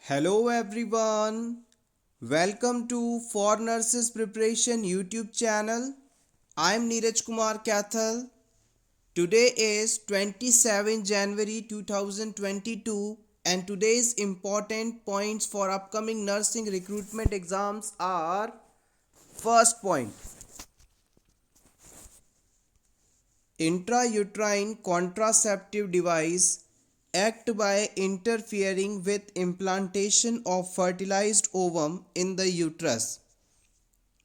Hello everyone. Welcome to For Nurses Preparation YouTube channel. I am Neeraj Kumar Kathal. Today is 27 January 2022 and today's important points for upcoming nursing recruitment exams are: first point, intrauterine contraceptive device act by interfering with implantation of fertilized ovum in the uterus.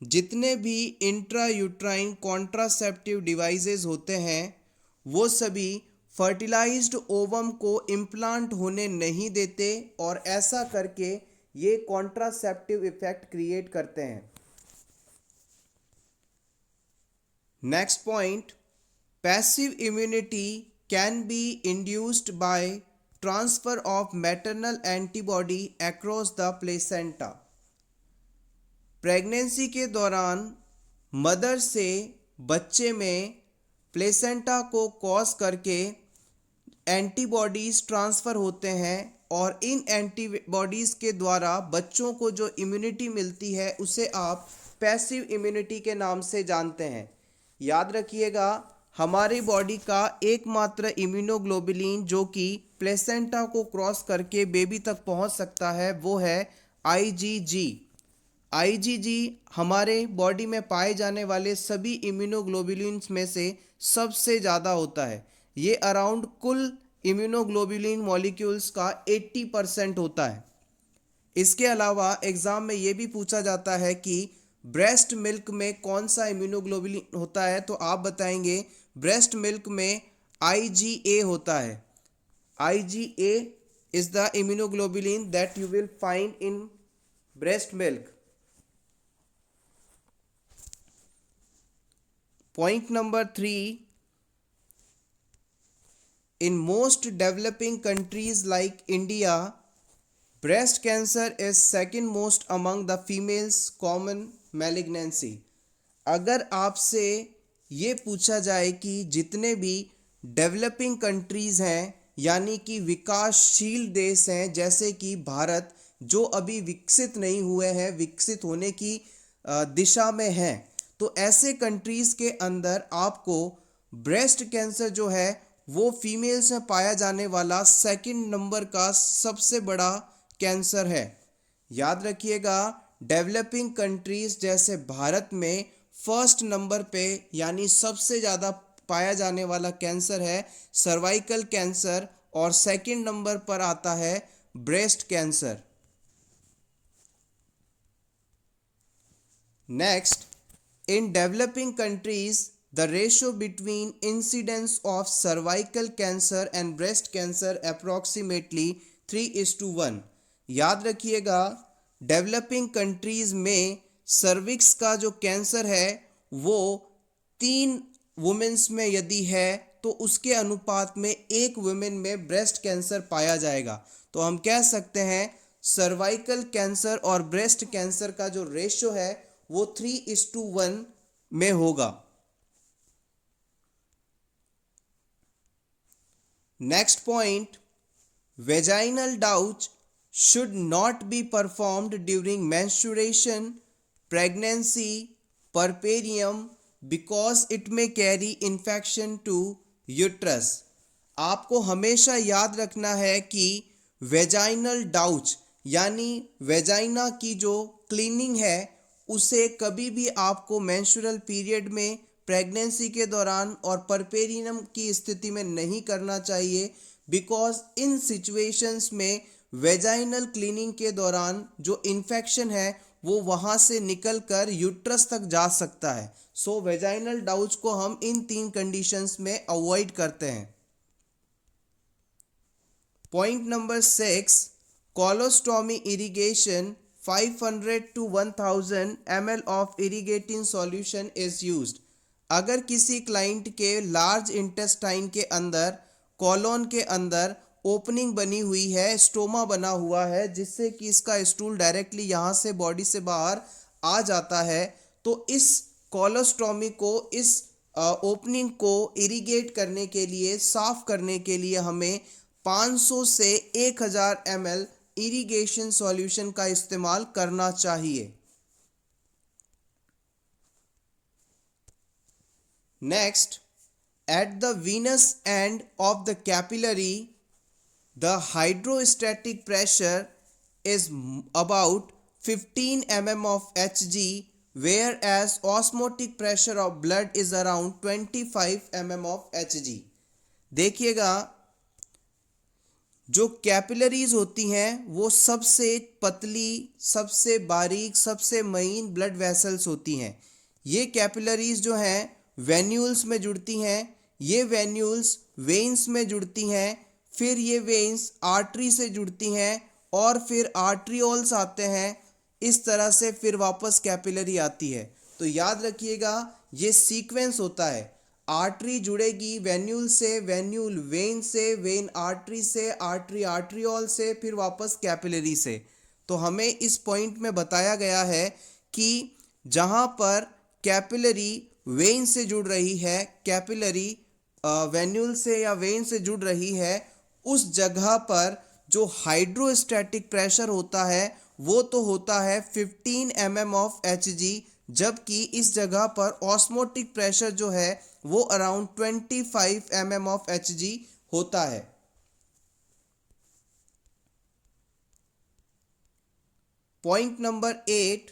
जितने भी intrauterine contraceptive devices होते हैं वो सभी fertilised ovum को implant होने नहीं देते और ऐसा करके ये कॉन्ट्रासेप्टिव इफेक्ट क्रिएट करते हैं. Next point, passive immunity can be induced by transfer of maternal antibody across the placenta. Pregnancy के दौरान मदर से बच्चे में प्लेसेंटा को क्रॉस करके एंटीबॉडीज़ ट्रांसफ़र होते हैं और इन एंटीबॉडीज़ के द्वारा बच्चों को जो इम्यूनिटी मिलती है उसे आप पैसिव इम्यूनिटी के नाम से जानते हैं. याद रखिएगा, हमारी बॉडी का एकमात्र इम्यूनोग्लोबुलिन जो कि प्लेसेंटा को क्रॉस करके बेबी तक पहुंच सकता है वो है आईजीजी. आईजीजी हमारे बॉडी में पाए जाने वाले सभी इम्यूनोग्लोबुलिन्स में से सबसे ज़्यादा होता है. ये अराउंड कुल इम्यूनोग्लोबुलिन मॉलिक्यूल्स का 80% होता है. इसके अलावा एग्ज़ाम में ये भी पूछा जाता है कि ब्रेस्ट मिल्क में कौन सा इम्यूनोग्लोबुलिन होता है, तो आप बताएंगे ब्रेस्ट मिल्क में आईजीए होता है. IgA is the immunoglobulin that you will find in breast milk. Point number 3, in most developing countries like India, breast cancer is second most among the females common malignancy. अगर आपसे ये पूछा जाए कि जितने भी डेवलपिंग कंट्रीज़ हैं यानी कि विकासशील देश हैं जैसे कि भारत, जो अभी विकसित नहीं हुए हैं, विकसित होने की दिशा में हैं, तो ऐसे कंट्रीज़ के अंदर आपको ब्रेस्ट कैंसर जो है वो फीमेल्स में पाया जाने वाला सेकंड नंबर का सबसे बड़ा कैंसर है. याद रखिएगा, डेवलपिंग कंट्रीज़ जैसे भारत में फर्स्ट नंबर पे यानी सबसे ज़्यादा पाया जाने वाला कैंसर है सर्वाइकल कैंसर और सेकंड नंबर पर आता है breast cancer. Next, in developing countries, the ratio between incidence of cervical cancer and breast cancer approximately 3:1. याद रखिएगा, डेवलपिंग कंट्रीज़ में सर्विक्स का जो कैंसर है वो 3 वुमेन्स में यदि है तो उसके अनुपात में 1 वुमेन में ब्रेस्ट कैंसर पाया जाएगा. तो हम कह सकते हैं सर्वाइकल कैंसर और ब्रेस्ट कैंसर का जो रेशियो है वो 3:1 में होगा. Next point, vaginal douche should not be performed during menstruation, pregnancy, puerperium because it may carry infection to uterus. आपको हमेशा याद रखना है कि वेजाइनल डाउच यानी वेजाइना की जो क्लीनिंग है उसे कभी भी आपको मेंस्ट्रुअल पीरियड में, प्रेगनेंसी के दौरान और परपेरियम की स्थिति में नहीं करना चाहिए, बिकॉज इन सिचुएशंस में वेजाइनल क्लीनिंग के दौरान जो इन्फेक्शन है वो वहाँ से निकल कर यूट्रस तक जा सकता है. सो वेजाइनल डाउच को हम इन 3 कंडीशंस में अवॉइड करते हैं. Point number 6, colostomy irrigation 500 to 1000 ml of irrigating solution is used. अगर किसी क्लाइंट के लार्ज इंटेस्टाइन के अंदर, कॉलोन के अंदर ओपनिंग बनी हुई है, स्टोमा बना हुआ है जिससे कि इसका स्टूल डायरेक्टली यहाँ से बॉडी से बाहर आ जाता है, तो इस कोलोस्टॉमी को, इस ओपनिंग को इरिगेट करने के लिए, साफ करने के लिए हमें 500 से 1000 ml इरिगेशन सॉल्यूशन का इस्तेमाल करना चाहिए। Next, at the venous end of the capillary, the hydrostatic pressure is about 15 mm of Hg, whereas osmotic pressure of blood is around 25 mm of Hg। देखिएगा, जो कैपिलरीज होती हैं वो सबसे पतली, सबसे बारीक, सबसे महीन ब्लड वेसल्स होती हैं। ये कैपिलरीज जो हैं वेन्यूल्स में जुड़ती हैं, ये वेन्यूल्स वेन्स में जुड़ती हैं, फिर ये वेन्स आर्टरी से जुड़ती हैं और फिर आर्ट्रियोल्स आते हैं। इस तरह से फिर वापस कैपिलरी आती है। तो याद रखिएगा, ये सीक्वेंस होता है। आर्टरी जुड़ेगी वेन्यूल से, वेन्यूल वेन से, वेन आर्टरी से, आर्टरी आर्ट्रियोल से, फिर वापस कैपिलरी से। तो हमें इस पॉइंट में बताया गया है कि जहाँ पर कैपिलरी वेन से जुड़ रही है, कैपिलरी वेन्यूल से या वेन से जुड़ रही है, उस जगह पर जो हाइड्रोस्टैटिक प्रेशर होता है वो तो होता है 15 mm ऑफ Hg, जबकि इस जगह पर ऑस्मोटिक प्रेशर जो है वो अराउंड 25 mm ऑफ Hg होता है। Point number 8,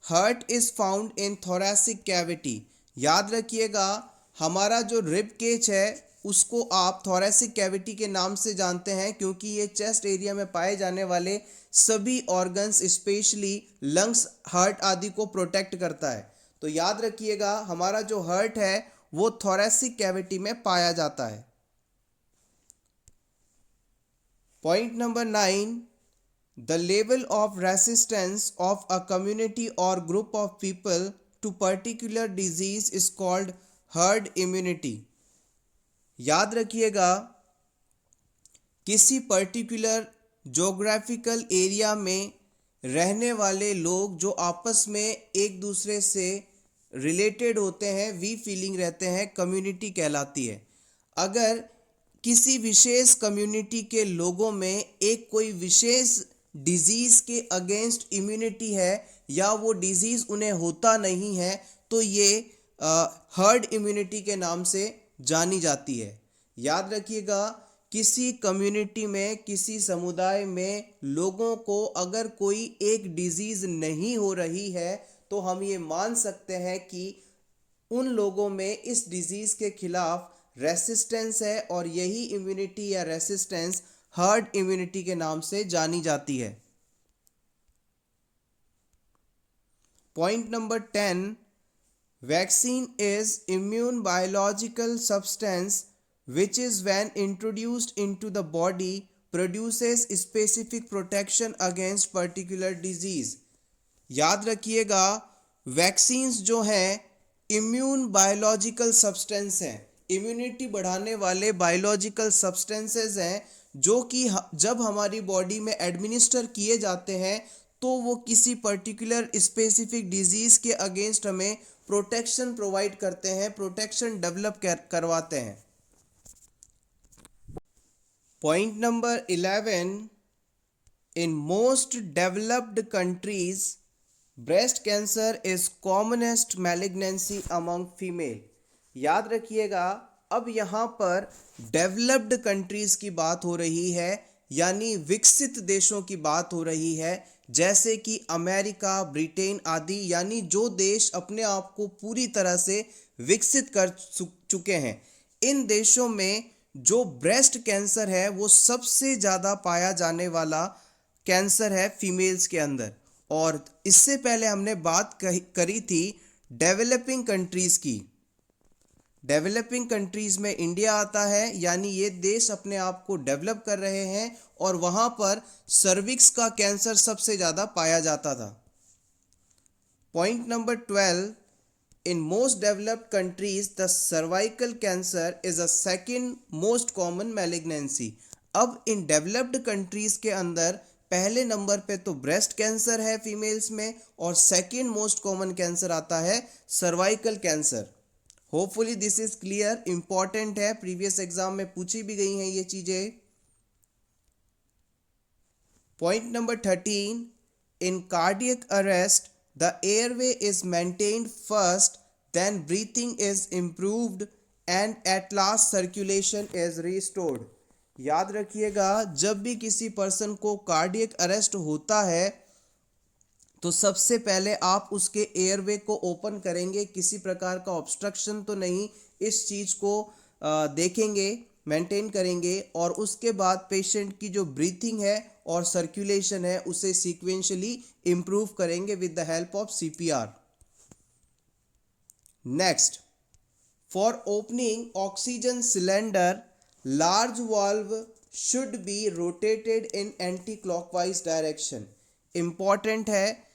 heart is found in thoracic cavity. याद रखिएगा, हमारा जो रिब केज है उसको आप थोरैसिक कैविटी के नाम से जानते हैं, क्योंकि ये चेस्ट एरिया में पाए जाने वाले सभी ऑर्गन्स, स्पेशली लंग्स, हार्ट आदि को प्रोटेक्ट करता है। तो याद रखिएगा, हमारा जो हार्ट है वो थोरैसिक कैविटी में पाया जाता है। Point number 9, the level of resistance of a community or group of people to particular disease is called herd immunity. याद रखिएगा, किसी पर्टिकुलर जोग्राफिकल एरिया में रहने वाले लोग जो आपस में एक दूसरे से रिलेटेड होते हैं, वी फीलिंग रहते हैं, कम्युनिटी कहलाती है। अगर किसी विशेष कम्युनिटी के लोगों में एक कोई विशेष डिजीज़ के अगेंस्ट इम्यूनिटी है या वो डिजीज़ उन्हें होता नहीं है, तो ये हर्ड इम्यूनिटी के नाम से जानी जाती है। याद रखिएगा, किसी कम्युनिटी में, किसी समुदाय में लोगों को अगर कोई एक डिजीज़ नहीं हो रही है तो हम ये मान सकते हैं कि उन लोगों में इस डिजीज़ के खिलाफ रेसिस्टेंस है, और यही इम्यूनिटी या रेसिस्टेंस हर्ड इम्यूनिटी के नाम से जानी जाती है। Point number 10, vaccine is immune biological substance which is when introduced into the body produces specific protection against particular disease। याद रखिएगा, वैक्सीन्स जो हैं इम्यून बायोलॉजिकल सब्सटेंस हैं, इम्यूनिटी बढ़ाने वाले बायोलॉजिकल सब्सटेंसेस हैं, जो कि जब हमारी बॉडी में एडमिनिस्टर किए जाते हैं तो वो किसी पर्टिकुलर स्पेसिफिक डिजीज़ के अगेंस्ट हमें प्रोटेक्शन प्रोवाइड करते हैं, प्रोटेक्शन डेवलप करवाते हैं। Point number 11, in most developed countries, breast cancer is commonest malignancy among female। याद रखिएगा, अब यहाँ पर डेवलप्ड कंट्रीज़ की बात हो रही है, यानी विकसित देशों की बात हो रही है, जैसे कि अमेरिका, ब्रिटेन आदि, यानी जो देश अपने आप को पूरी तरह से विकसित कर चुके हैं। इन देशों में जो ब्रेस्ट कैंसर है वो सबसे ज़्यादा पाया जाने वाला कैंसर है फीमेल्स के अंदर। और इससे पहले हमने बात करी थी डेवलपिंग कंट्रीज़ की। डेवलपिंग कंट्रीज़ में इंडिया आता है, यानी ये देश अपने आप को डेवलप कर रहे हैं और वहाँ पर सर्विक्स का कैंसर सबसे ज़्यादा पाया जाता था। Point number 12, in most developed countries the cervical cancer is a second most common malignancy। अब इन डेवलप्ड कंट्रीज़ के अंदर पहले नंबर पे तो ब्रेस्ट कैंसर है फीमेल्स में, और सेकंड मोस्ट कॉमन कैंसर आता है cervical cancer. Hopefully this is clear, important है, प्रीवियस एग्जाम में पूछी भी गई हैं ये चीज़ें। Point number 13. In cardiac arrest, the airway is maintained first, then breathing is improved, and at last circulation is restored. याद रखिएगा, जब भी किसी पर्सन को कार्डियक अरेस्ट होता है तो सबसे पहले आप उसके एयरवे को ओपन करेंगे, किसी प्रकार का ऑब्स्ट्रक्शन तो नहीं, इस चीज़ को देखेंगे, मेंटेन करेंगे, और उसके बाद पेशेंट की जो ब्रीथिंग है और सर्कुलेशन है उसे सीक्वेंशियली इम्प्रूव करेंगे with the help of CPR. Next, for opening oxygen cylinder, large valve should be rotated in anti clockwise direction. Important है,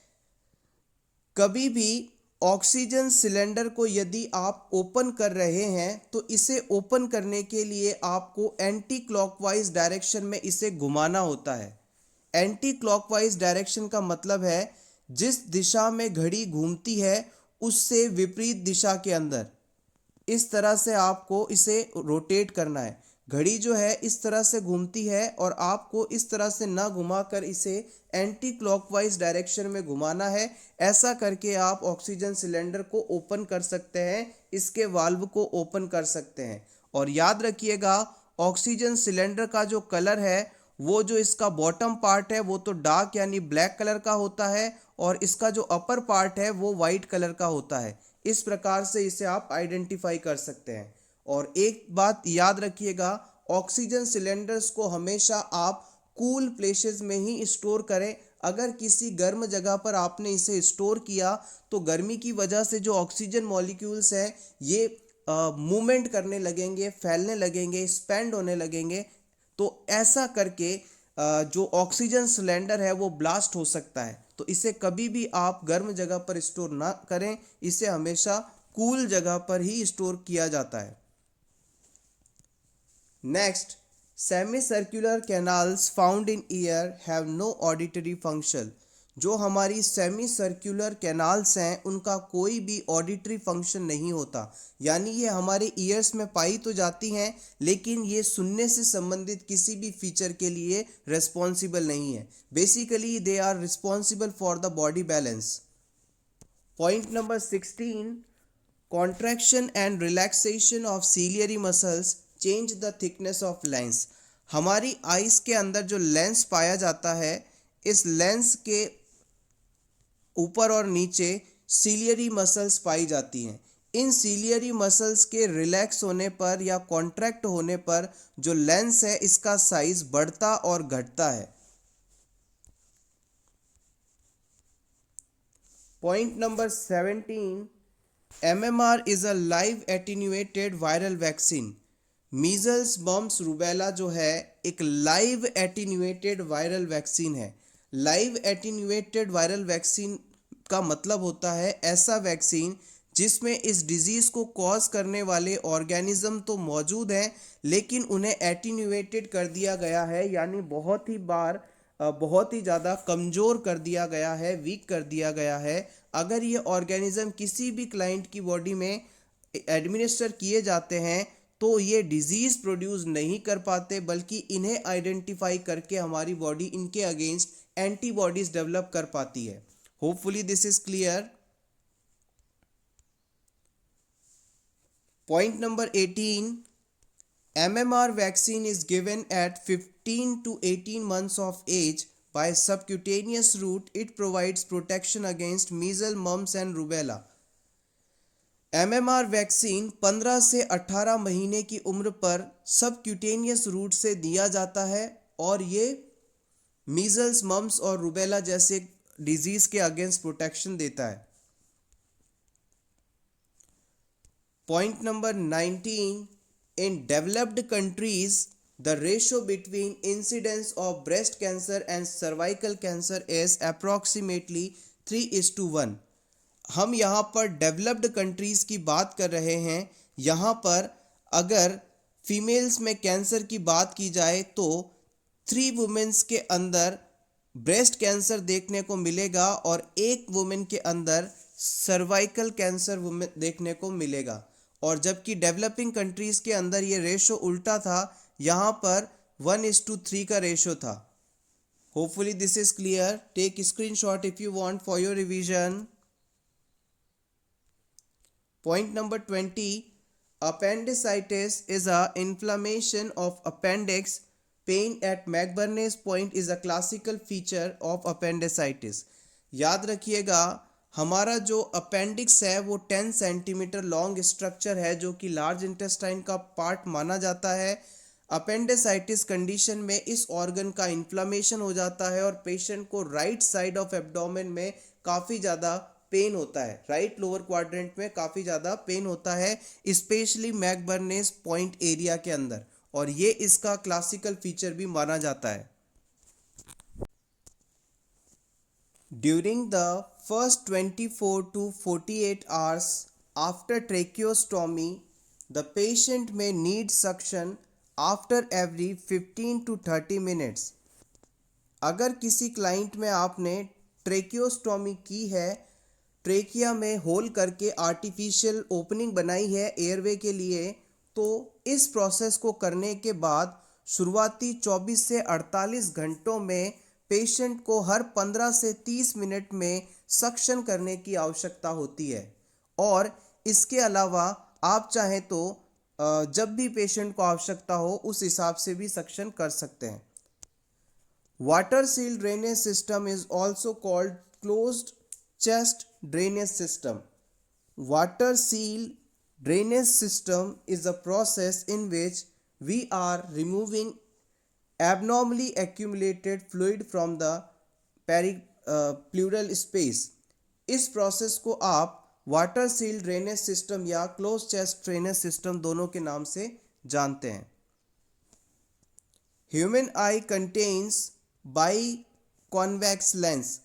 कभी भी ऑक्सीजन सिलेंडर को यदि आप ओपन कर रहे हैं तो इसे ओपन करने के लिए आपको एंटी क्लॉकवाइज डायरेक्शन में इसे घुमाना होता है. एंटी क्लॉकवाइज डायरेक्शन का मतलब है जिस दिशा में घड़ी घूमती है उससे विपरीत दिशा के अंदर, इस तरह से आपको इसे रोटेट करना है. घड़ी जो है इस तरह से घूमती है और आपको इस तरह से ना घुमाकर इसे एंटी क्लॉकवाइज डायरेक्शन में घुमाना है. ऐसा करके आप ऑक्सीजन सिलेंडर को ओपन कर सकते हैं, इसके वाल्व को ओपन कर सकते हैं. और याद रखिएगा, ऑक्सीजन सिलेंडर का जो कलर है वो जो इसका बॉटम पार्ट है वो तो डार्क यानी ब्लैक कलर का होता है और इसका जो अपर पार्ट है वो वाइट कलर का होता है. इस प्रकार से इसे आप आइडेंटिफाई कर सकते हैं. और एक बात याद रखिएगा, ऑक्सीजन सिलेंडर्स को हमेशा आप कूल प्लेसेस में ही स्टोर करें. अगर किसी गर्म जगह पर आपने इसे स्टोर किया तो गर्मी की वजह से जो ऑक्सीजन मॉलिक्यूल्स हैं ये मूवमेंट करने लगेंगे, फैलने लगेंगे, स्पेंड होने लगेंगे. तो ऐसा करके जो ऑक्सीजन सिलेंडर है वो ब्लास्ट हो सकता है. तो इसे कभी भी आप गर्म जगह पर स्टोर ना करें, इसे हमेशा कूल जगह पर ही स्टोर किया जाता है. Next, semi circular canals found in ear have no auditory function. जो हमारी सेमी सर्कुलर कैनाल्स हैं उनका कोई भी ऑडिटरी फंक्शन नहीं होता, यानी ये हमारे ईयर्स में पाई तो जाती हैं लेकिन ये सुनने से संबंधित किसी भी फीचर के लिए रिस्पॉन्सिबल नहीं है. Basically they are responsible for the body balance. Point number 16. Contraction and relaxation of ciliary muscles change the thickness of lens. हमारी आइज के अंदर जो लेंस पाया जाता है, इस लेंस के ऊपर और नीचे सीलियरी मसल्स पाई जाती हैं. इन सीलियरी मसल्स के रिलैक्स होने पर या कॉन्ट्रैक्ट होने पर जो लेंस है इसका साइज बढ़ता और घटता है. Point number 17. MMR is a live attenuated viral vaccine. Measles, mumps, rubella जो है एक लाइव एटीन्यूएटेड वायरल वैक्सीन है. लाइव एटीन्यूएटेड वायरल वैक्सीन का मतलब होता है ऐसा वैक्सीन जिसमें इस डिजीज़ को कॉज करने वाले ऑर्गेनिज्म तो मौजूद हैं लेकिन उन्हें एटीन्यूएटेड कर दिया गया है, यानी बहुत ही ज़्यादा कमज़ोर कर दिया गया है, वीक कर दिया गया है. अगर ये ऑर्गेनिज्म किसी भी क्लाइंट की बॉडी में एडमिनिस्टर किए जाते हैं तो ये डिजीज़ प्रोड्यूस नहीं कर पाते, बल्कि इन्हें आइडेंटिफाई करके हमारी बॉडी इनके अगेंस्ट एंटीबॉडीज डेवलप कर पाती है. Hopefully this is clear. Point number 18. MMR vaccine is given at 15 to 18 months of age by subcutaneous route. It provides protection against measles, mumps and rubella. MMR vaccine 15 से 18 महीने की उम्र पर subcutaneous root से दिया जाता है और ये मीजल्स, मम्प्स और रूबेला जैसे डिजीज के अगेंस्ट प्रोटेक्शन देता है. Point number 19. In developed countries, the ratio between incidence of breast cancer and cervical cancer is approximately 3:1. हम यहाँ पर डेवलप्ड कंट्रीज़ की बात कर रहे हैं. यहाँ पर अगर फीमेल्स में कैंसर की बात की जाए तो 3 वुमेन्स के अंदर ब्रेस्ट कैंसर देखने को मिलेगा और 1 वुमेन के अंदर सर्वाइकल कैंसर देखने को मिलेगा. और जबकि डेवलपिंग कंट्रीज़ के अंदर ये रेशो उल्टा था, यहाँ पर 1:3 का रेशो था. Hopefully this is clear. Take screenshot if you want for your revision. Point number 20. Appendicitis is a inflammation of appendix. Pain at McBurney's point is a classical feature of appendicitis. याद रखिएगा, हमारा जो appendix है वो 10 centimetre long structure है जो कि large intestine का पार्ट माना जाता है। अपेंडिसाइटिस कंडीशन में इस ऑर्गन का इन्फ्लामेशन हो जाता है और पेशेंट को राइट साइड ऑफ एब्डोमेन में काफ़ी ज़्यादा पेन होता है, राइट लोअर क्वाड्रेंट में काफ़ी ज़्यादा पेन होता है, स्पेशली मैकबर्नेस पॉइंट एरिया के अंदर, और ये इसका क्लासिकल फीचर भी माना जाता है। During the first 24 to 48 hours after tracheostomy, the patient may need suction after every 15 to 30 minutes. अगर किसी क्लाइंट में आपने ट्रेकियोस्टोमी की है, ट्रेकिया में होल करके आर्टिफिशियल ओपनिंग बनाई है एयरवे के लिए, तो इस प्रोसेस को करने के बाद शुरुआती 24 से 48 घंटों में पेशेंट को हर 15 से 30 मिनट में सक्शन करने की आवश्यकता होती है। और इसके अलावा आप चाहें तो जब भी पेशेंट को आवश्यकता हो उस हिसाब से भी सक्शन कर सकते हैं। Water seal drainage system is also called closed chest drainage system. Water seal drainage system is a process in which we are removing abnormally accumulated fluid from the pleural space. इस process को आप water seal drainage system या close chest drainage system दोनों के नाम से जानते हैं। Human I contains by convex lens.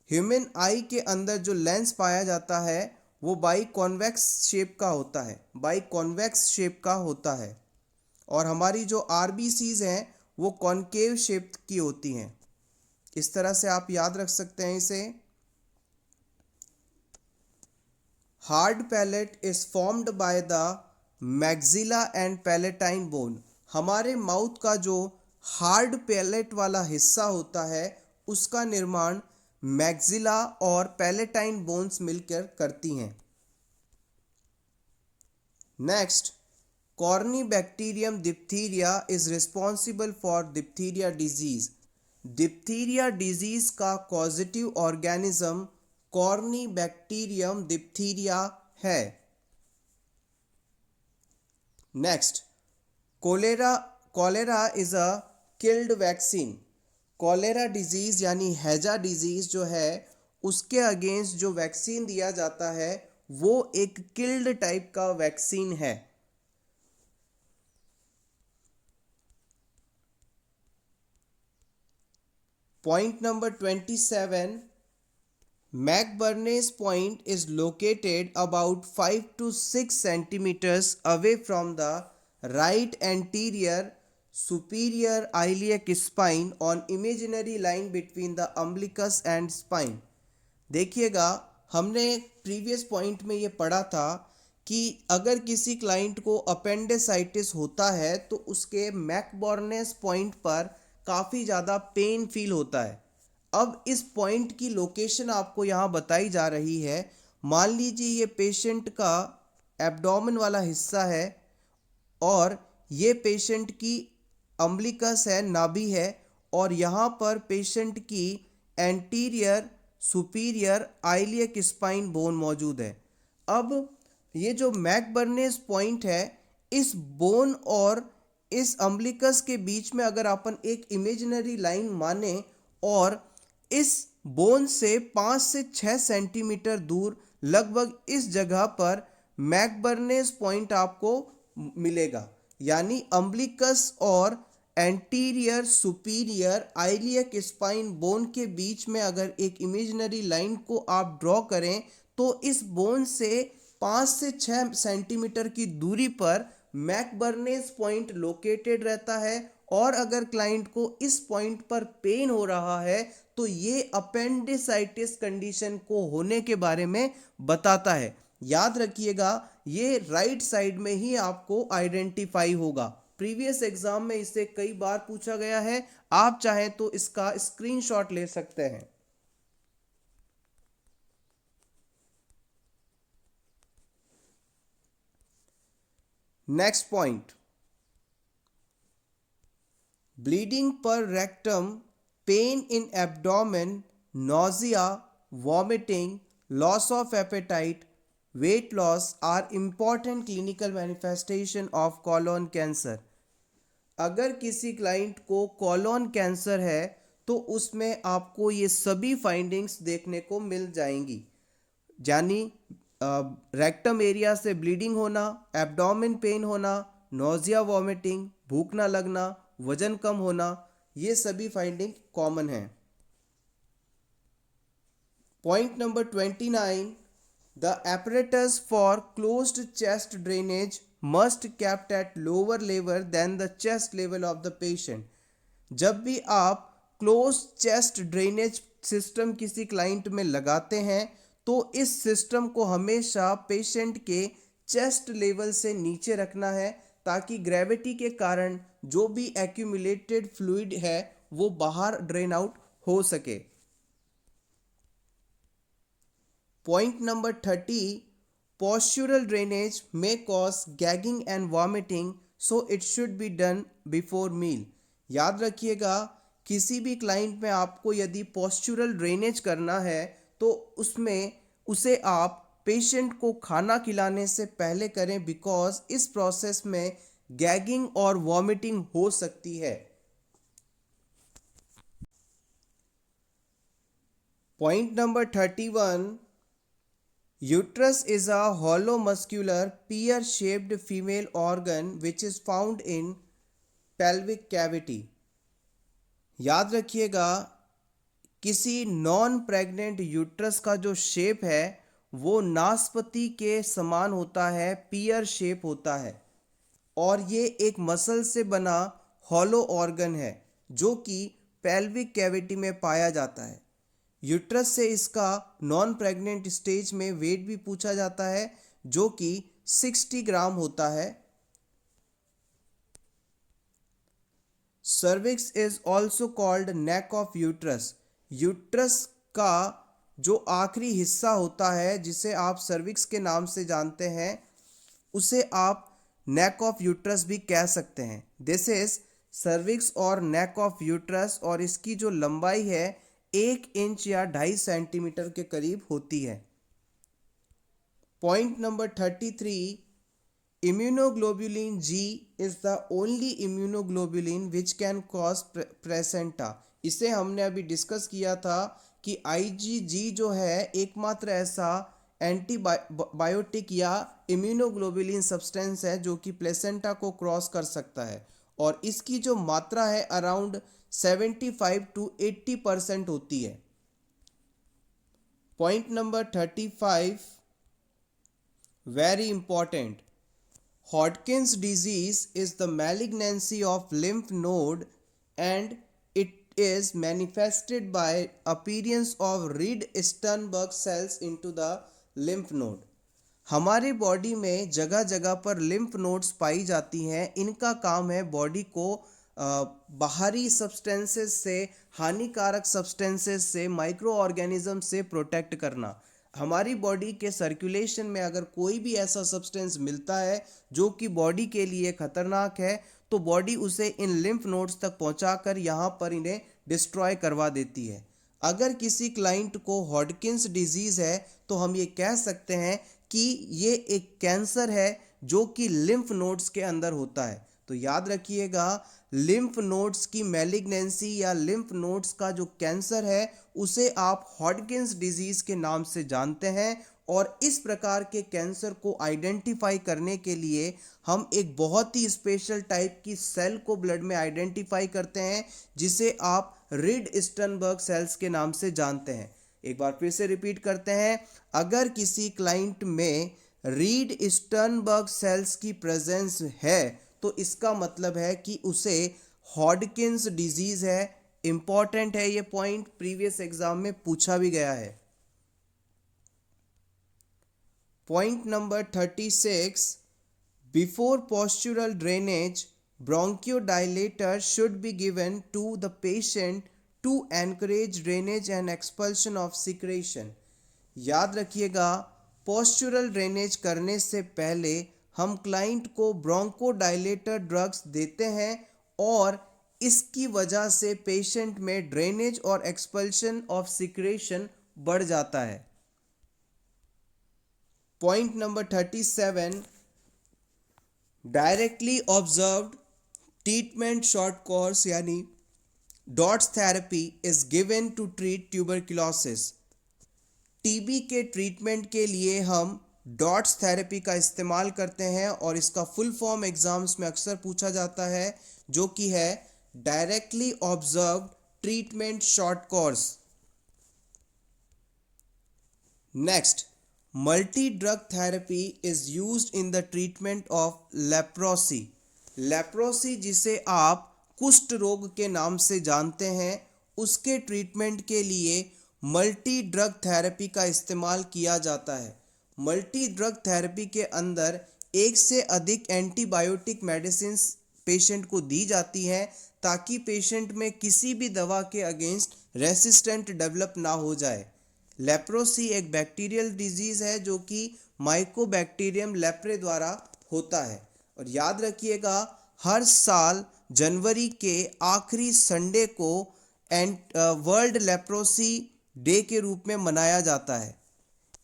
Human आई के अंदर जो लेंस पाया जाता है वो बाई कॉन्वेक्स शेप का होता है, बाई कॉन्वेक्स शेप का होता है, और हमारी जो आरबीसीज हैं वो कॉन्केव शेप की होती हैं। इस तरह से आप याद रख सकते हैं इसे। Hard palate is formed by the maxilla and palatine bone. हमारे माउथ का जो हार्ड पैलेट वाला हिस्सा होता है उसका निर्माण मैक्सिला और पैलेटाइन बोन्स मिलकर करती हैं। Next, Corynebacterium diphtheria is responsible for diphtheria disease. Diphtheria disease का causative organism Corynebacterium diphtheria है। Next, cholera is a killed vaccine. Cholera disease यानी हैजा डिजीज़ जो है उसके अगेंस्ट जो वैक्सीन दिया जाता है वो एक किल्ड टाइप का वैक्सीन है। Point number 27, McBurney's point is located about 5 to 6 centimeters away from the right anterior superior iliac spine on imaginary line between the umbilicus and spine. देखिएगा, हमने प्रीवियस पॉइंट में ये पढ़ा था कि अगर किसी क्लाइंट को अपेंडिसाइटिस होता है तो उसके मैकबर्नेस पॉइंट पर काफ़ी ज़्यादा पेन फील होता है। अब इस पॉइंट की लोकेशन आपको यहाँ बताई जा रही है। मान लीजिए ये पेशेंट का एब्डोमेन वाला हिस्सा है और ये पेशेंट की अम्बिलिकस है, नाभि है, और यहाँ पर पेशेंट की anterior superior iliac spine bone मौजूद है। अब ये जो मैकबर्नेस पॉइंट है, इस बोन और इस अम्बिलिकस के बीच में अगर अपन एक इमेजिनरी लाइन माने और इस बोन से 5 से 6 सेंटीमीटर दूर लगभग इस जगह पर मैकबर्नेस पॉइंट आपको मिलेगा। यानी अम्बिलिकस और anterior superior iliac spine bone के बीच में अगर एक इमेजिनरी लाइन को आप ड्रॉ करें तो इस बोन से 5 से 6 सेंटीमीटर की दूरी पर मैकबर्नेस पॉइंट लोकेटेड रहता है। और अगर क्लाइंट को इस पॉइंट पर पेन हो रहा है तो ये अपेंडिसाइटिस कंडीशन को होने के बारे में बताता है। याद रखिएगा, ये राइट साइड में ही आपको आइडेंटिफाई होगा। प्रीवियस एग्जाम में इसे कई बार पूछा गया है, आप चाहें तो इसका स्क्रीनशॉट ले सकते हैं। नेक्स्ट पॉइंट, ब्लीडिंग पर rectum, pain in abdomen, nausea, vomiting, loss of appetite, weight loss are important clinical manifestation of colon cancer। अगर किसी क्लाइंट को कॉलोन कैंसर है तो उसमें आपको ये सभी फाइंडिंग्स देखने को मिल जाएंगी, यानी रेक्टम एरिया से ब्लीडिंग होना, एब्डोमेन पेन होना, नोजिया वॉमिटिंग, भूख ना लगना, वजन कम होना, ये सभी फाइंडिंग कॉमन है। Point number 29, the apparatus for closed chest drainage must kept at lower level than the chest level of the patient। जब भी आप क्लोज चेस्ट ड्रेनेज सिस्टम किसी क्लाइंट में लगाते हैं तो इस सिस्टम को हमेशा पेशेंट के चेस्ट लेवल से नीचे रखना है, ताकि ग्रेविटी के कारण जो भी एक्यूमुलेटेड फ्लूइड है वो बाहर ड्रेन आउट हो सके। Point number 30, postural drainage may cause gagging and vomiting, so it should be done before meal। याद रखिएगा, किसी भी क्लाइंट में आपको यदि postural drainage करना है तो उसे आप पेशेंट को खाना खिलाने से पहले करें, बिकॉज इस प्रोसेस में गैगिंग और वॉमिटिंग हो सकती है। Point number 31, uterus is a hollow muscular pear shaped female organ which is found in pelvic cavity। याद रखिएगा, किसी नॉन प्रेग्नेंट यूट्रस का जो शेप है वो नाशपाती के समान होता है, पियर शेप होता है, और ये एक मसल से बना हॉलो ऑर्गन है जो कि पेल्विक कैविटी में पाया जाता है। यूट्रस से इसका नॉन प्रेग्नेंट स्टेज में वेट भी पूछा जाता है जो कि 60 ग्राम होता है। Cervix is also called neck of uterus. Uterus का जो आखिरी हिस्सा होता है जिसे आप सर्विक्स के नाम से जानते हैं, उसे आप नेक ऑफ यूट्रस भी कह सकते हैं। दिस इज सर्विक्स और नेक ऑफ यूट्रस, और इसकी जो लंबाई है 1 इंच या 2.5 सेंटीमीटर के करीब होती है। Point number 33, immunoglobulin G is the only immunoglobulin which can cause placenta. इसे हमने अभी डिस्कस किया था कि आईजीजी जो है एकमात्र ऐसा एंटीबायोटिक या इम्यूनोग्लोबुलिन सब्सटेंस है जो कि प्लेसेंटा को क्रॉस कर सकता है, और इसकी जो मात्रा है अराउंड 75 to 80% होती है। Point number 35, very important, Hodgkin's disease is the malignancy of lymph node and it is manifested by appearance of Reed-Sternberg cells into the lymph node। हमारे बॉडी में जगह जगह पर लिम्फ नोड्स पाई जाती हैं। इनका काम है बॉडी को बाहरी सब्सटेंसेस से, हानिकारक सब्सटेंसेस से, माइक्रो ऑर्गेनिज्म से प्रोटेक्ट करना। हमारी बॉडी के सर्कुलेशन में अगर कोई भी ऐसा सब्सटेंस मिलता है जो कि बॉडी के लिए खतरनाक है तो बॉडी उसे इन लिम्फ नोड्स तक पहुंचाकर यहाँ पर इन्हें डिस्ट्रॉय करवा देती है। अगर किसी क्लाइंट को हॉडकिंस डिजीज़ है तो हम ये कह सकते हैं कि ये एक कैंसर है जो कि लिम्फ नोड्स के अंदर होता है। तो याद रखिएगा, लिम्फ नोड्स की मैलिग्नेंसी या लिम्फ नोड्स का जो कैंसर है उसे आप हॉडकिंस डिजीज़ के नाम से जानते हैं, और इस प्रकार के कैंसर को आइडेंटिफाई करने के लिए हम एक बहुत ही स्पेशल टाइप की सेल को ब्लड में आइडेंटिफाई करते हैं जिसे आप रीड-स्टर्नबर्ग सेल्स के नाम से जानते हैं। एक बार फिर से रिपीट करते हैं, अगर किसी क्लाइंट में रीड-स्टर्नबर्ग सेल्स की प्रेजेंस है तो इसका मतलब है कि उसे हॉडकिंस डिजीज़ है। इंपॉर्टेंट है ये पॉइंट, प्रीवियस एग्जाम में पूछा भी गया है। Point number 36, before postural drainage Bronchodilator should be given to the patient to encourage drainage and expulsion of secretion. याद रखिएगा, पोस्चुरल ड्रेनेज करने से पहले हम क्लाइंट को ब्रोंकोडाइलेटर ड्रग्स देते हैं और इसकी वजह से पेशेंट में ड्रेनेज और एक्सपल्शन ऑफ सिक्रेशन बढ़ जाता है. Point number 37, directly observed treatment short course यानी DOTS therapy is given to treat tuberculosis. TB के ट्रीटमेंट के लिए हम डॉट्स थेरेपी का इस्तेमाल करते हैं और इसका फुल फॉर्म एग्जाम्स में अक्सर पूछा जाता है, जो कि है directly observed treatment short course. Next, multi drug therapy is used in the treatment of leprosy. Leprosy जिसे आप कुष्ठ रोग के नाम से जानते हैं, उसके ट्रीटमेंट के लिए मल्टी ड्रग थेरेपी का इस्तेमाल किया जाता है. मल्टी ड्रग थेरेपी के अंदर एक से अधिक एंटीबायोटिक मेडिसिन्स पेशेंट को दी जाती हैं ताकि पेशेंट में किसी भी दवा के अगेंस्ट रेसिस्टेंट डेवलप ना हो जाए. लेप्रोसी एक बैक्टीरियल डिजीज़ है जो कि माइकोबैक्टीरियम लेप्रे द्वारा होता है. और याद रखिएगा, हर साल जनवरी के आखिरी संडे को वर्ल्ड लेप्रोसी डे के रूप में मनाया जाता है.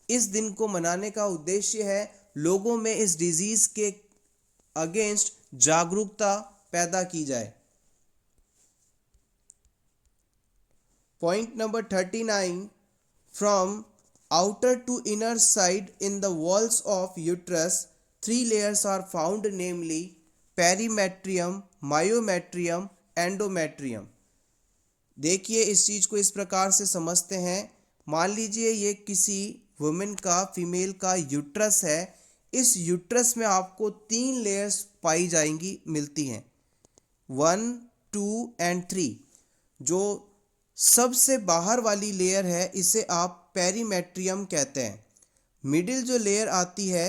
इस दिन को मनाने का उद्देश्य है लोगों में इस डिजीज़ के अगेंस्ट जागरूकता पैदा की जाए. Point number 39, from outer to inner side in the walls of uterus 3 layers are found, namely perimetrium, myometrium, endometrium. देखिए, इस चीज़ को इस प्रकार से समझते हैं. मान लीजिए ये किसी वुमेन का, फीमेल का यूट्रस है. इस यूट्रस में आपको 3 लेयर्स पाई जाएंगी, मिलती हैं 1, 2 एंड 3. जो सबसे बाहर वाली लेयर है इसे आप पेरीमेट्रियम कहते हैं. मिडिल जो लेयर आती है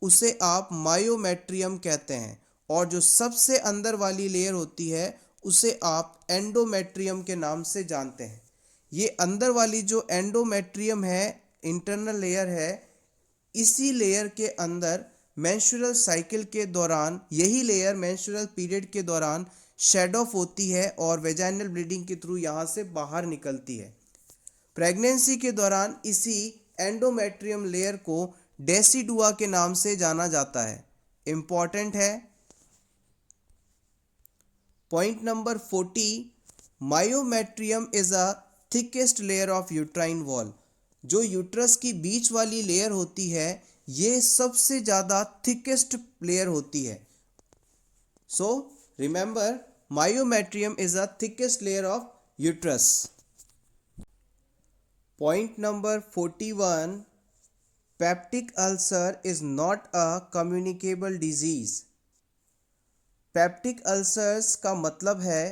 उसे आप मायोमेट्रियम कहते हैं और जो सबसे अंदर वाली लेयर होती है उसे आप एंडोमेट्रियम के नाम से जानते हैं. ये अंदर वाली जो एंडोमेट्रियम है, इंटरनल लेयर है, इसी लेयर के अंदर मेंस्ट्रुअल साइकिल के दौरान, यही लेयर मेंस्ट्रुअल पीरियड के दौरान शेड ऑफ होती है और वेजाइनल ब्लीडिंग के थ्रू यहाँ से बाहर निकलती है. प्रेगनेंसी के दौरान इसी एंडोमेट्रियम लेयर को डेसिडुआ के नाम से जाना जाता है. इम्पॉर्टेंट है. Point number 40, myometrium is a thickest layer of uterine wall. जो यूट्रस की बीच वाली लेयर होती है ये सबसे ज़्यादा थिकेस्ट लेयर होती है. So remember, myometrium is a thickest layer of uterus. Point number 41, peptic ulcer is not a communicable disease. Peptic ulcers का मतलब है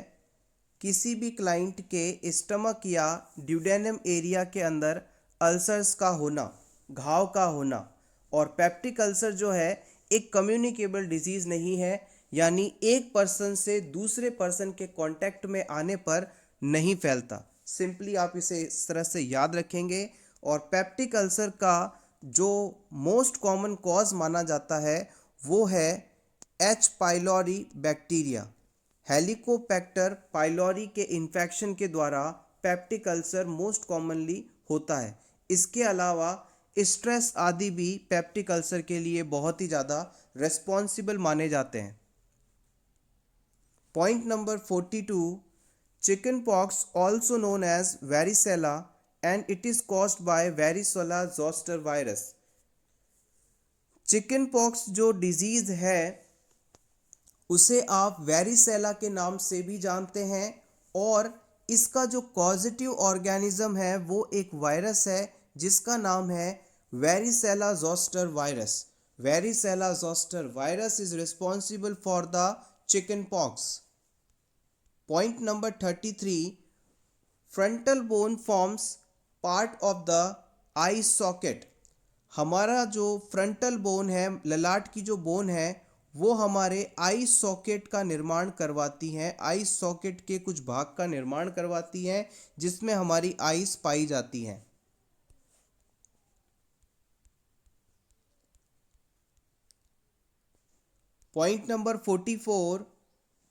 किसी भी क्लाइंट के स्टमक या ड्यूडेनम एरिया के अंदर अल्सर्स का होना, घाव का होना. और पेप्टिक अल्सर जो है एक कम्युनिकेबल डिजीज़ नहीं है, यानी एक पर्सन से दूसरे पर्सन के कांटेक्ट में आने पर नहीं फैलता. सिंपली आप इसे इस तरह से याद रखेंगे. और पेप्टिक अल्सर का जो मोस्ट कॉमन कॉज माना जाता है वो है H pylori bacteria. Helicobacter pylori के इन्फेक्शन के द्वारा पेप्टिक अल्सर मोस्ट कॉमनली होता है. इसके अलावा स्ट्रेस आदि भी पेप्टिक अल्सर के लिए बहुत ही ज़्यादा रिस्पॉन्सिबल माने जाते हैं. Point number 42, chicken pox also known as varicella and it is caused by varicella zoster virus. Chicken pox जो डिजीज़ है उसे आप वेरिसेला के नाम से भी जानते हैं और इसका जो कॉजेटिव ऑर्गेनिज्म है वो एक वायरस है जिसका नाम है varicella zoster virus. Varicella zoster virus is responsible for the chicken pox. Point number 33, frontal bone forms part of the I socket. हमारा जो फ्रंटल बोन है, ललाट की जो बोन है, वो हमारे आई सॉकेट का निर्माण करवाती हैं, आई सॉकेट के कुछ भाग का निर्माण करवाती हैं जिसमें हमारी आइस पाई जाती हैं। Point number 44,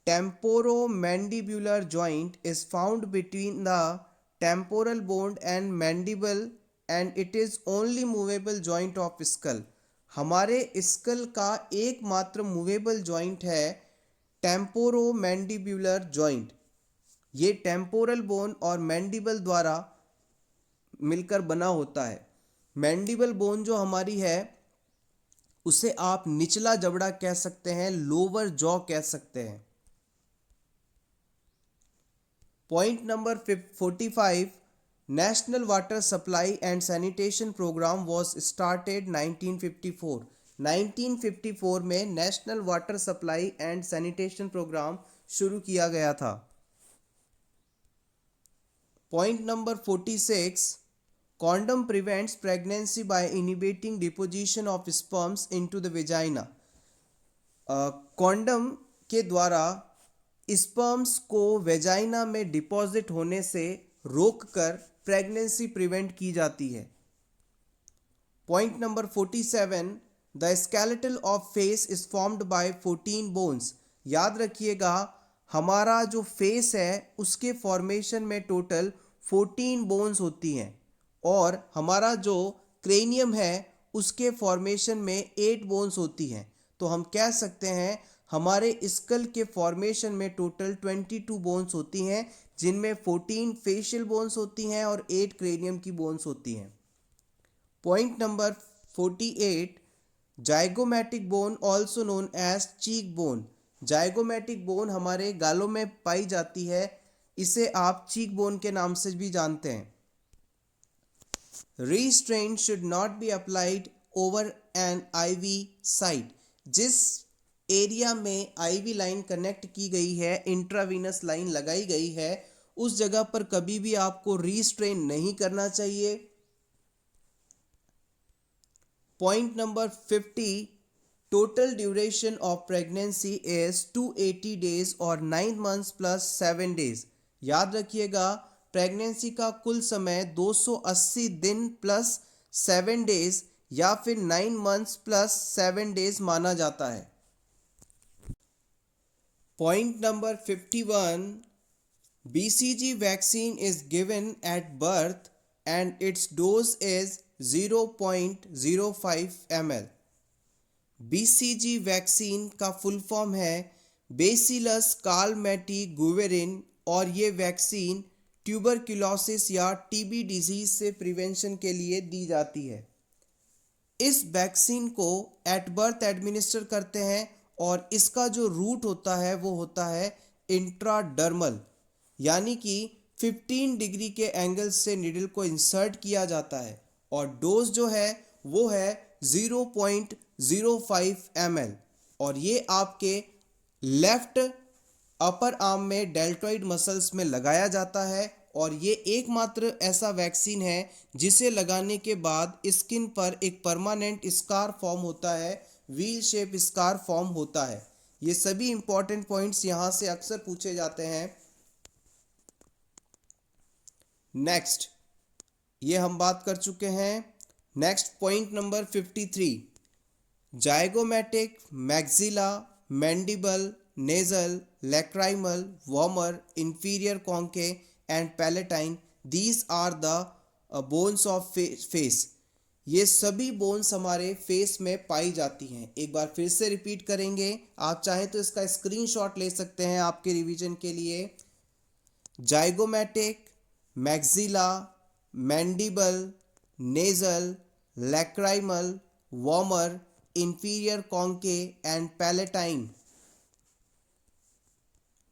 temporomandibular joint is found between the temporal bone and mandible and it is only movable joint of skull। हमारे स्कल का एकमात्र मूवेबल जॉइंट है टेम्पोरोमैंडिब्यूलर जॉइंट। ये टेम्पोरल बोन और मैंडिबल द्वारा मिलकर बना होता है। मैंडिबल बोन जो हमारी है उसे आप निचला जबड़ा कह सकते हैं, लोअर जॉ कह सकते हैं। Point number 45, national water supply and sanitation programme was started 1954। 1954 में national water supply and sanitation programme शुरू किया गया था। Point number 46, condom prevents pregnancy by inhibiting deposition of sperms into the vagina. Condom के द्वारा स्पर्म्स को vagina में deposit होने से रोककर प्रेगनेंसी प्रिवेंट की जाती है। Point number 47, the skeletal of face is formed by 14 bones. याद रखिएगा हमारा जो फेस है उसके फॉर्मेशन में टोटल 14 बोन्स होती हैं और हमारा जो क्रेनियम है उसके फॉर्मेशन में 8 बोन्स होती हैं। तो हम कह सकते हैं हमारे स्कल के फॉर्मेशन में टोटल 22 बोन्स होती हैं जिनमें 14 फेशियल बोन्स होती हैं और 8 क्रेनियम की बोन्स होती हैं। Point number 48, zygomatic bone also known as cheek bone. Zygomatic bone हमारे गालों में पाई जाती है, इसे आप चीक बोन के नाम से भी जानते हैं। Restraint should not be applied over an IV site। जिस एरिया में आईवी लाइन कनेक्ट की गई है, इंट्रावीनस लाइन लगाई गई है, उस जगह पर कभी भी आपको रीस्ट्रेन नहीं करना चाहिए। Point number 50, total duration of pregnancy is 280 days और 9 मंथ्स प्लस 7 डेज। याद रखिएगा प्रेगनेंसी का कुल समय 280 दिन प्लस 7 डेज या फिर 9 मंथ्स प्लस 7 डेज माना जाता है। Point number 51, BCG vaccine is given at birth and it's dose is 0.05 ml। BCG vaccine का फुल फॉर्म है बेसिलस कालमेटी-गुवेरिन और ये वैक्सीन ट्यूबरक्लोसिस या टीबी डिजीज से प्रिवेंशन के लिए दी जाती है। इस वैक्सीन को एट बर्थ एडमिनिस्टर करते हैं और इसका जो रूट होता है वो होता है इंट्राडर्मल, यानी कि 15 डिग्री के एंगल से निडल को इंसर्ट किया जाता है और डोज जो है वो है 0.05 ml और ये आपके लेफ्ट अपर आर्म में डेल्टॉइड मसल्स में लगाया जाता है और ये एकमात्र ऐसा वैक्सीन है जिसे लगाने के बाद स्किन पर एक परमानेंट स्कार फॉर्म होता है, व्हील शेप स्कार फॉर्म होता है। ये सभी इंपॉर्टेंट पॉइंट्स यहाँ से अक्सर पूछे जाते हैं। नेक्स्ट, ये हम बात कर चुके हैं। Next point number 53, zygomatic, maxilla, mandible, nasal, lacrimal, wormer, inferior conche and palatine, these are the bones of face। ये सभी बोन्स हमारे फेस में पाई जाती हैं। एक बार फिर से रिपीट करेंगे, आप चाहें तो इसका स्क्रीनशॉट ले सकते हैं आपके रिवीजन के लिए। Zygomatic, maxilla, mandible, nasal, lacrimal, vomer, inferior concha and palatine.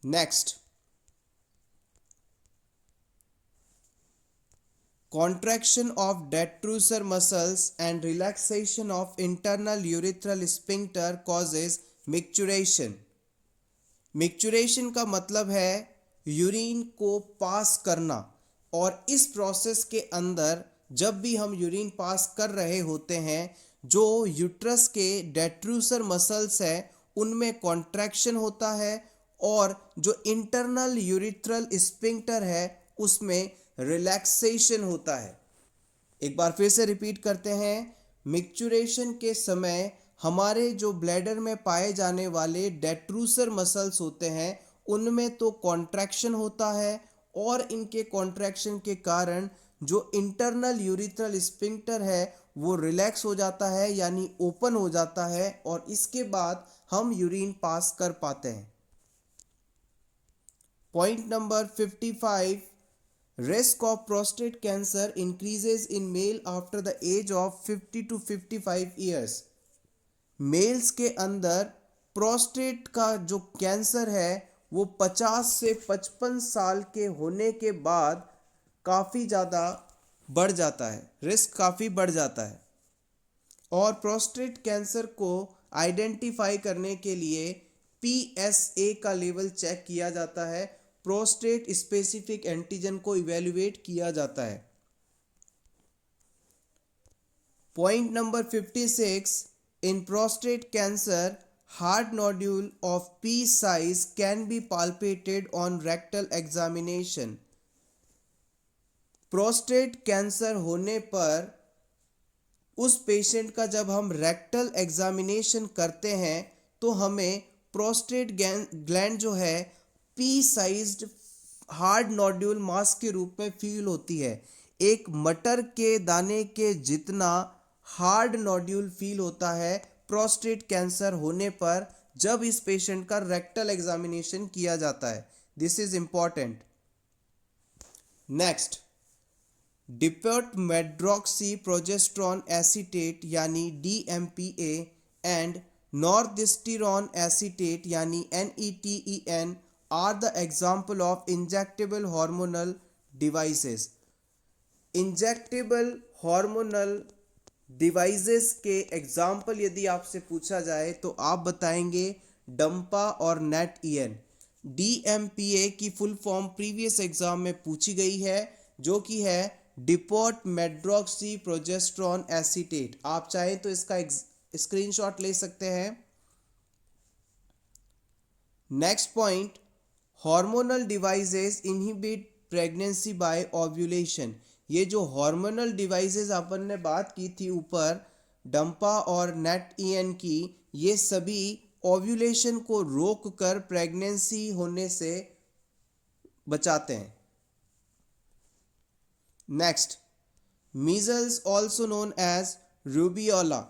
Next, contraction of detrusor muscles and relaxation of internal urethral sphincter causes micturition। Micturition का मतलब है यूरिन को पास करना और इस प्रोसेस के अंदर जब भी हम यूरिन पास कर रहे होते हैं जो यूट्रस के डेट्रूसर मसल्स है उनमें कॉन्ट्रैक्शन होता है और जो इंटरनल यूरिथ्रल स्फिंक्टर है उसमें रिलैक्सेशन होता है। एक बार फिर से रिपीट करते हैं। मिक्चुरेशन के समय हमारे जो ब्लैडर में पाए जाने वाले डेट्रूसर मसल्स होते हैं उनमें तो कॉन्ट्रैक्शन होता है और इनके कॉन्ट्रैक्शन के कारण जो इंटरनल यूरिथ्रल स्फिंक्टर है वो रिलैक्स हो जाता है यानी ओपन हो जाता है और इसके बाद हम यूरिन पास कर पाते हैं। Point number 55, risk of prostate cancer increases in male after the age of 50 to 55 years। Mails के अंदर प्रोस्टेट का जो कैंसर है वो 50 से 55 साल के होने के बाद काफ़ी ज़्यादा बढ़ जाता है, रिस्क काफ़ी बढ़ जाता है। और प्रोस्टेट कैंसर को आइडेंटिफाई करने के लिए PSA का लेवल चेक किया जाता है, प्रोस्टेट स्पेसिफिक एंटीजन को इवेल्युएट किया जाता है। Point number 56, in prostate cancer hard nodule of P size can be पाल्पेटेड on rectal examination. Prostate cancer होने पर उस पेशेंट का जब हम रेक्टल एग्जामिनेशन करते हैं तो हमें प्रोस्टेट ग्लैंड जो है पी साइज्ड हार्ड नोड्यूल मास के रूप में फील होती है। एक मटर के दाने के जितना हार्ड नोड्यूल फील होता है प्रोस्टेट कैंसर होने पर जब इस पेशेंट का रेक्टल एग्जामिनेशन किया जाता है। This is important. Next, depot medroxyprogesterone acetate यानी DMPA एंड नॉर्थिस्टेरॉन एसीटेट यानी NETEN are the example of injectable hormonal devices. Injectable hormonal devices के एग्जाम्पल यदि आपसे पूछा जाए तो आप बताएंगे डंपा और NETEN। DMPA की फुल फॉर्म प्रीवियस एग्जाम में पूछी गई है जो कि है डिपोट मेड्रॉक्सी प्रोजेस्ट्रॉन एसीटेट। आप चाहें तो इसका स्क्रीनशॉट ले सकते हैं। Next point, hormonal devices inhibit pregnancy bye ovulation. ये जो हार्मोनल डिवाइसेस अपन ने बात की थी ऊपर डंपा और NETEN की, ये सभी ओव्यूलेशन को रोक कर प्रेगनेंसी होने से बचाते हैं। Next, measles also known as rubeola.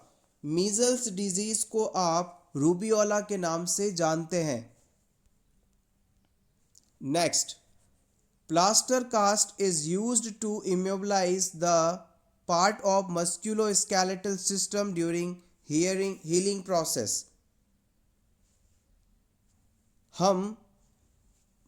Measles disease को आप रूबियोला के नाम से जानते हैं। Next, plaster cast is used to immobilise the part of musculoskeletal system during healing process. हम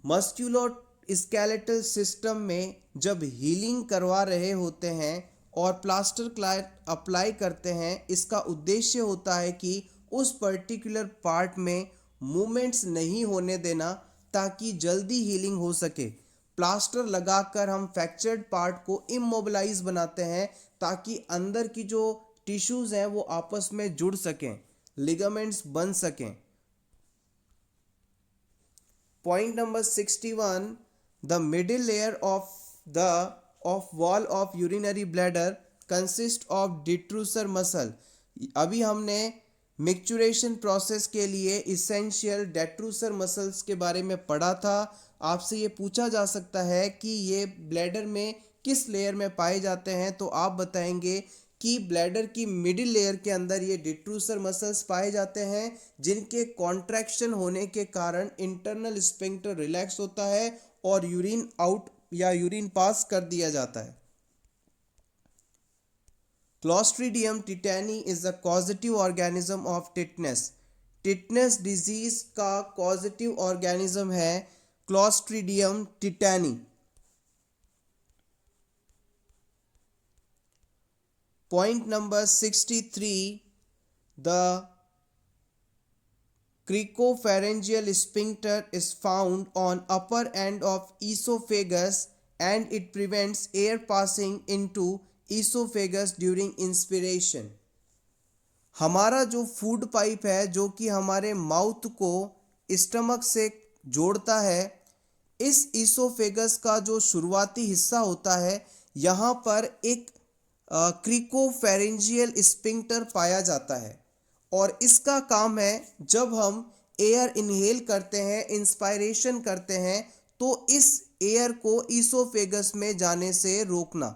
मस्कुलो स्केलेटल सिस्टम में जब हीलिंग करवा रहे होते हैं और प्लास्टर क्लैट अप्लाई करते हैं, इसका उद्देश्य होता है कि उस पर्टिकुलर पार्ट में मूवमेंट्स नहीं होने देना ताकि जल्दी हीलिंग हो सके। प्लास्टर लगाकर हम फ्रैक्चर्ड पार्ट को इमोबिलाइज बनाते हैं ताकि अंदर की जो टिश्यूज हैं वो आपस में जुड़ सकें, लिगामेंट्स बन सकें। Point number 61, the middle layer of wall of urinary bladder consist of detrusor muscle। अभी हमने मिक्चुरेशन प्रोसेस के लिए इसेंशियल डेट्रूसर मसल्स के बारे में पढ़ा था। आपसे ये पूछा जा सकता है कि ये ब्लैडर में किस लेयर में पाए जाते हैं, तो आप बताएंगे कि ब्लैडर की मिडिल लेयर के अंदर ये डिट्रूसर मसल्स पाए जाते हैं जिनके कॉन्ट्रैक्शन होने के कारण इंटरनल स्फिंक्टर रिलैक्स होता है और यूरिन आउट या यूरिन पास कर दिया जाता है। Clostridium टिटैनी is the causative organism of tetanus. Tetanus disease का कॉजेटिव ऑर्गेनिज्म है clostridium टिटैनी। Point number 63, the cricopharyngeal sphincter is found on upper end of esophagus and it prevents air passing into esophagus during inspiration। हमारा जो food pipe है जो कि हमारे mouth को stomach से जोड़ता है, इस ईसोफेगस का जो शुरुआती हिस्सा होता है यहाँ पर एक क्रिकोफेरेंजियल स्फिंक्टर पाया जाता है और इसका काम है जब हम एयर इनहेल करते हैं, इंस्पायरेशन करते हैं, तो इस एयर को ईसोफेगस में जाने से रोकना।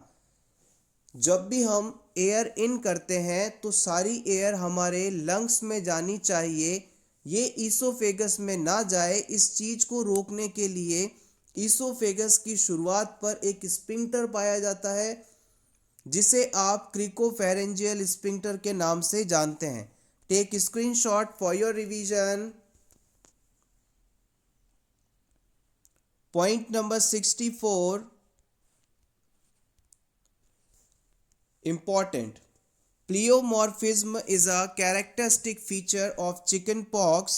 जब भी हम एयर इन करते हैं तो सारी एयर हमारे लंग्स में जानी चाहिए, ये ईसोफेगस में ना जाए। इस चीज़ को रोकने के लिए ईसोफेगस की शुरुआत पर एक स्फिंक्टर पाया जाता है जिसे आप क्रिकोफेरेंजियल स्फिंक्टर के नाम से जानते हैं। Take screenshot for your revision. Point number 64 important. Pleomorphism is a characteristic feature of chickenpox.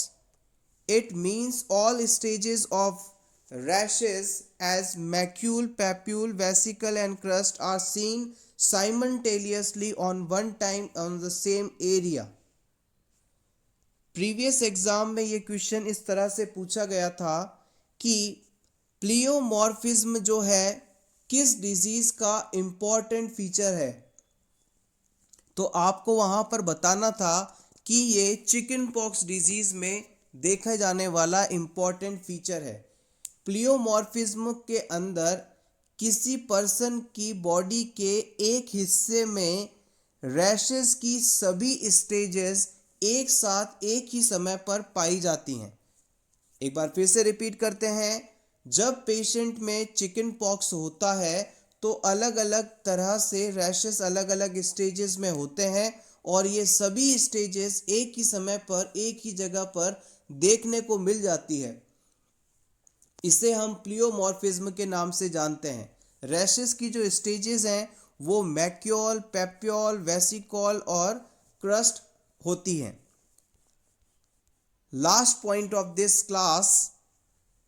It means all stages of rashes as macule, papule, vesicle and crust are seen simultaneously on one time on the same area. Previous exam में ये question इस तरह से पूछा गया था कि प्लियोमॉर्फिज्म जो है किस डिजीज का इम्पॉर्टेंट फीचर है, तो आपको वहाँ पर बताना था कि ये चिकन पॉक्स डिजीज़ में देखा जाने वाला इम्पॉर्टेंट फीचर है। प्लियोमॉर्फिज्म के अंदर किसी पर्सन की बॉडी के एक हिस्से में रैशेस की सभी स्टेजेस एक साथ एक ही समय पर पाई जाती हैं। एक बार फिर से रिपीट करते हैं, जब पेशेंट में चिकन पॉक्स होता है तो अलग अलग तरह से रैशेस अलग अलग स्टेजेस में होते हैं और ये सभी स्टेजेस एक ही समय पर एक ही जगह पर देखने को मिल जाती है। इसे हम प्लियोमॉर्फिज्म के नाम से जानते हैं। रैशेस की जो स्टेजेस हैं वो मैक्यूल, पेप्यूल, वेसिकल और क्रस्ट होती हैं। Last point of this class,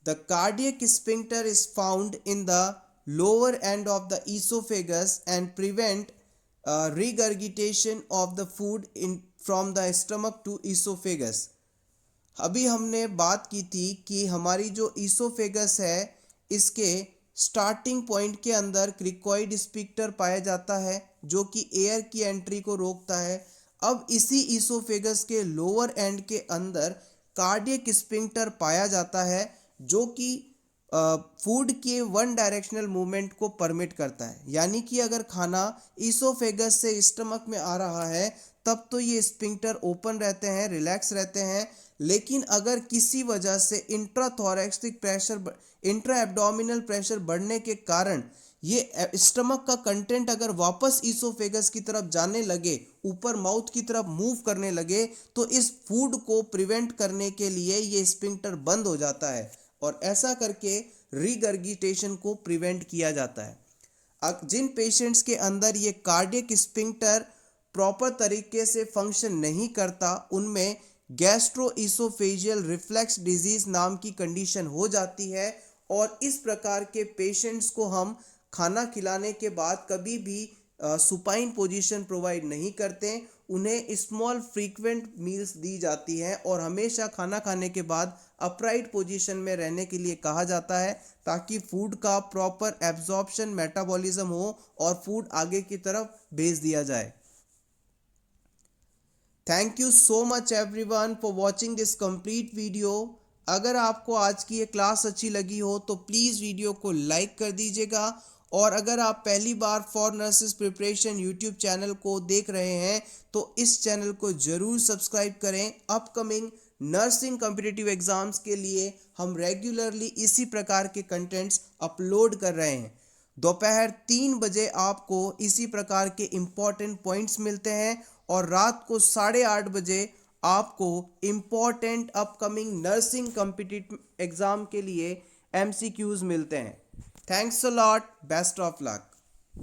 the cardiac sphincter is found in the lower end of the esophagus and prevent regurgitation of the food from the stomach to esophagus. अभी हमने बात की थी कि हमारी जो ईसोफेगस है इसके स्टार्टिंग पॉइंट के अंदर क्रिकॉइड स्फिंक्टर पाया जाता है जो कि एयर की एंट्री को रोकता है। अब इसी ईसोफेगस के लोअर एंड के अंदर कार्डियक स्फिंक्टर पाया जाता है जो कि फूड के वन डायरेक्शनल मूवमेंट को परमिट करता है। यानी कि अगर खाना ईसोफेगस से स्टमक में आ रहा है तब तो ये स्फिंक्टर ओपन रहते हैं, रिलैक्स रहते हैं, लेकिन अगर किसी वजह से इंट्राथोरैक्सिक प्रेशर, इंट्रा एब्डोमिनल प्रेशर बढ़ने के कारण ये स्टमक का कंटेंट अगर वापस ईसोफेगस की तरफ जाने लगे, ऊपर माउथ की तरफ मूव करने लगे, तो इस फूड को प्रिवेंट करने के लिए ये स्फिंक्टर बंद हो जाता है और ऐसा करके रिगर्गिटेशन को प्रिवेंट किया जाता है। जिन पेशेंट्स के अंदर ये कार्डियक स्फिंक्टर प्रॉपर तरीके से फंक्शन नहीं करता उनमें गैस्ट्रोइसोफेजियल रिफ्लेक्स डिजीज नाम की कंडीशन हो जाती है और इस प्रकार के पेशेंट्स को हम खाना खिलाने के बाद कभी भी सुपाइन पोजीशन प्रोवाइड नहीं करते। उन्हें स्मॉल फ्रीक्वेंट मील्स दी जाती हैं और हमेशा खाना खाने के बाद अपराइट पोजीशन में रहने के लिए कहा जाता है ताकि फूड का प्रॉपर एब्जॉर्प्शन, मेटाबॉलिज्म हो और फूड आगे की तरफ भेज दिया जाए। Thank you so much everyone for watching this complete video. अगर आपको आज की ये क्लास अच्छी लगी हो तो प्लीज़ वीडियो को लाइक कर दीजिएगा और अगर आप पहली बार for nurses preparation YouTube channel को देख रहे हैं तो इस चैनल को ज़रूर सब्सक्राइब करें। अपकमिंग नर्सिंग कॉम्पिटिटिव एग्ज़ाम्स के लिए हम रेगुलरली इसी प्रकार के कंटेंट्स अपलोड कर रहे हैं। दोपहर 3 बजे आपको इसी प्रकार के इम्पॉर्टेंट पॉइंट्स मिलते हैं और रात को 8:30 बजे आपको important upcoming nursing competitive exam के लिए MCQs मिलते हैं। Thanks a lot. Best of luck.